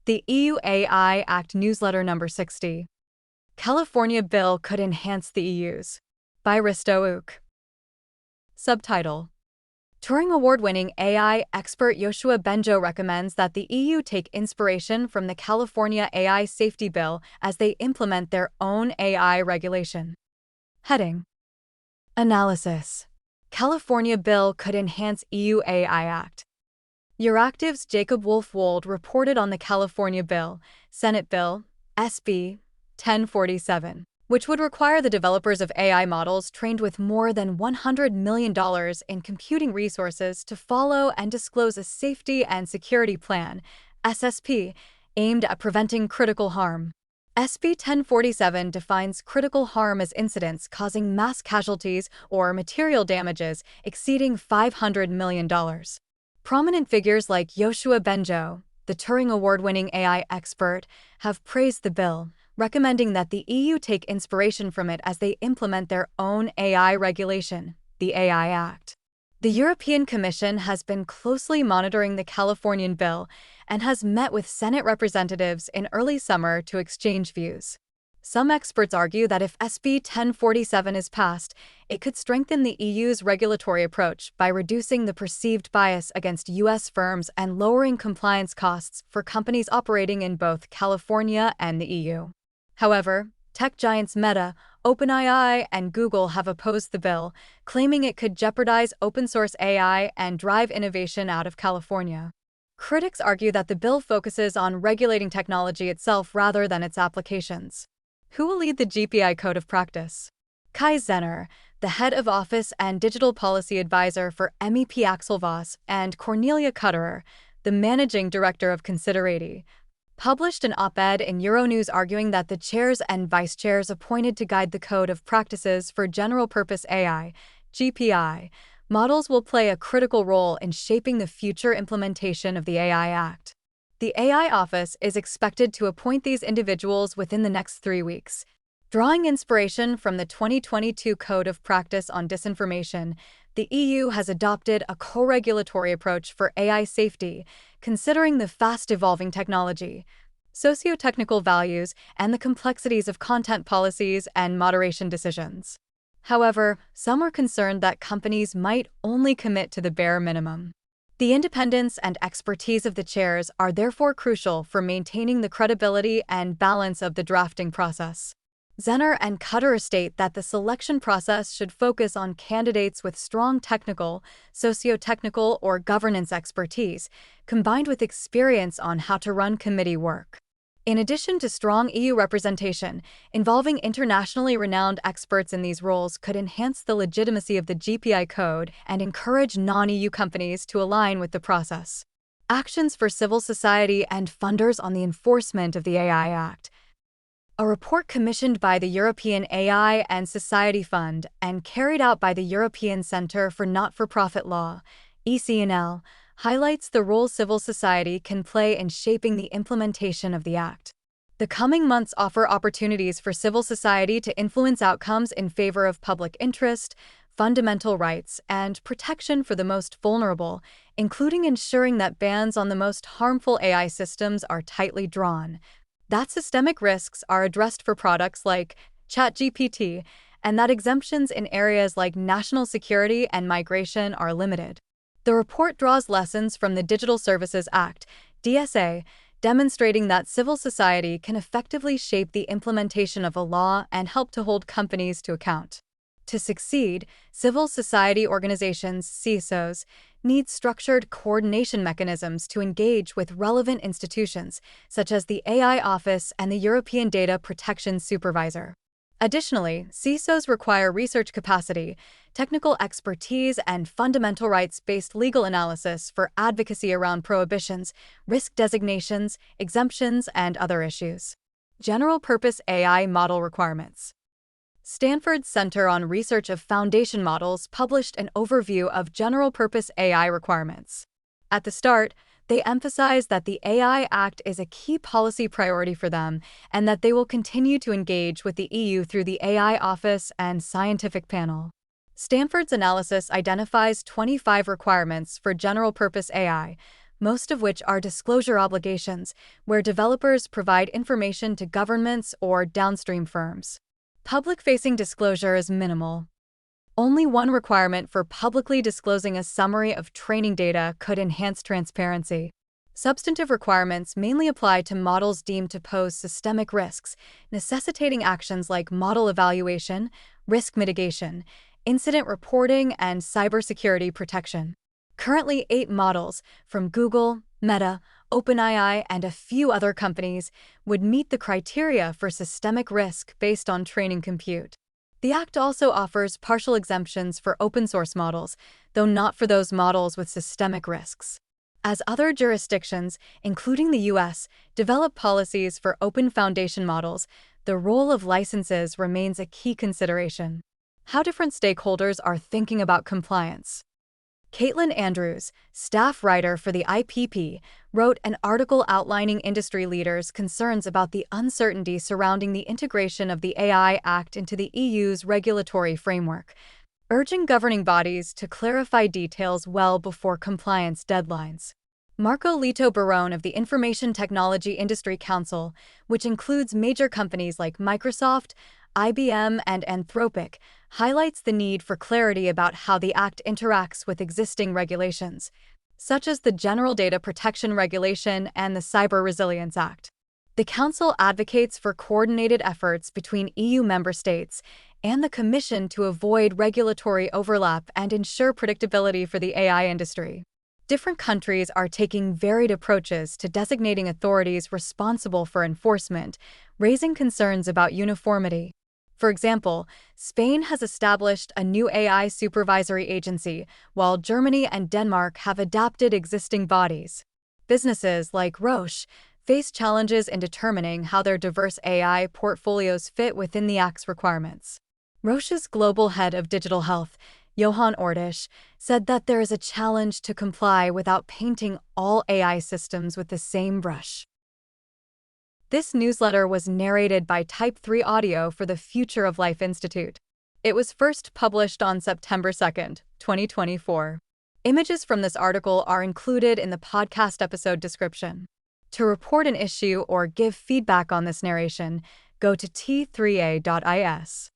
The EU AI Act newsletter number 60. California bill could enhance the EU's. By Risto Ook. Subtitle: Turing Award-winning AI expert Yoshua Bengio recommends that the EU take inspiration from the California AI safety bill as they implement their own AI regulation. Heading: Analysis. California bill could enhance EU AI Act. Euractiv's Jacob Wulff Wold reported on the California bill, Senate Bill, SB 1047, which would require the developers of AI models trained with more than $100 million in computing resources to follow and disclose a safety and security plan, SSP, aimed at preventing critical harm. SB 1047 defines critical harm as incidents causing mass casualties or material damages exceeding $500 million. Prominent figures like Yoshua Bengio, the Turing Award-winning AI expert, have praised the bill, recommending that the EU take inspiration from it as they implement their own AI regulation, the AI Act. The European Commission has been closely monitoring the Californian bill and has met with Senate representatives in early summer to exchange views. Some experts argue that if SB 1047 is passed, it could strengthen the EU's regulatory approach by reducing the perceived bias against U.S. firms and lowering compliance costs for companies operating in both California and the EU. However, tech giants Meta, OpenAI, and Google have opposed the bill, claiming it could jeopardize open-source AI and drive innovation out of California. Critics argue that the bill focuses on regulating technology itself rather than its applications. Who will lead the GPI Code of Practice? Kai Zenner, the head of office and digital policy advisor for MEP Axel Voss, and Cornelia Cutterer, the managing director of Considerati, published an op-ed in Euronews arguing that the chairs and vice chairs appointed to guide the Code of Practices for General-Purpose AI, GPI, models will play a critical role in shaping the future implementation of the AI Act. The AI office is expected to appoint these individuals within the next 3 weeks. Drawing inspiration from the 2022 Code of Practice on Disinformation, the EU has adopted a co-regulatory approach for AI safety, considering the fast-evolving technology, socio-technical values, and the complexities of content policies and moderation decisions. However, some are concerned that companies might only commit to the bare minimum. The independence and expertise of the chairs are therefore crucial for maintaining the credibility and balance of the drafting process. Zenner and Cutterer state that the selection process should focus on candidates with strong technical, socio-technical, or governance expertise, combined with experience on how to run committee work. In addition to strong EU representation, involving internationally renowned experts in these roles could enhance the legitimacy of the GPI Code and encourage non-EU companies to align with the process. Actions for civil society and funders on the enforcement of the AI Act. A report commissioned by the European AI and Society Fund and carried out by the European Centre for Not-for-Profit Law, ECNL, highlights the role civil society can play in shaping the implementation of the Act. The coming months offer opportunities for civil society to influence outcomes in favor of public interest, fundamental rights, and protection for the most vulnerable, including ensuring that bans on the most harmful AI systems are tightly drawn, that systemic risks are addressed for products like ChatGPT, and that exemptions in areas like national security and migration are limited. The report draws lessons from the Digital Services Act, DSA, demonstrating that civil society can effectively shape the implementation of a law and help to hold companies to account. To succeed, civil society organizations, CISOs, need structured coordination mechanisms to engage with relevant institutions, such as the AI Office and the European Data Protection Supervisor. Additionally, CISOs require research capacity, technical expertise, and fundamental rights-based legal analysis for advocacy around prohibitions, risk designations, exemptions, and other issues. General-purpose AI model requirements. Stanford's Center on Research of Foundation Models published an overview of general-purpose AI requirements. At the start, they emphasize that the AI Act is a key policy priority for them and that they will continue to engage with the EU through the AI Office and Scientific Panel. Stanford's analysis identifies 25 requirements for general-purpose AI, most of which are disclosure obligations, where developers provide information to governments or downstream firms. Public-facing disclosure is minimal. Only one requirement for publicly disclosing a summary of training data could enhance transparency. Substantive requirements mainly apply to models deemed to pose systemic risks, necessitating actions like model evaluation, risk mitigation, incident reporting, and cybersecurity protection. Currently, 8 models, from Google, Meta, OpenAI, and a few other companies, would meet the criteria for systemic risk based on training compute. The Act also offers partial exemptions for open-source models, though not for those models with systemic risks. As other jurisdictions, including the U.S., develop policies for open foundation models, the role of licenses remains a key consideration. How different stakeholders are thinking about compliance. Caitlin Andrews, staff writer for the IPP, wrote an article outlining industry leaders' concerns about the uncertainty surrounding the integration of the AI Act into the EU's regulatory framework, urging governing bodies to clarify details well before compliance deadlines. Marco Lito Barone of the Information Technology Industry Council, which includes major companies like Microsoft, IBM, and Anthropic, highlights the need for clarity about how the Act interacts with existing regulations, such as the General Data Protection Regulation and the Cyber Resilience Act. The Council advocates for coordinated efforts between EU member states and the Commission to avoid regulatory overlap and ensure predictability for the AI industry. Different countries are taking varied approaches to designating authorities responsible for enforcement, raising concerns about uniformity. For example, Spain has established a new AI supervisory agency, while Germany and Denmark have adapted existing bodies. Businesses like Roche face challenges in determining how their diverse AI portfolios fit within the Act's requirements. Roche's global head of digital health, Johan Ordish, said that there is a challenge to comply without painting all AI systems with the same brush. This newsletter was narrated by Type 3 Audio for the Future of Life Institute. It was first published on September 2, 2024. Images from this article are included in the podcast episode description. To report an issue or give feedback on this narration, go to t3a.is.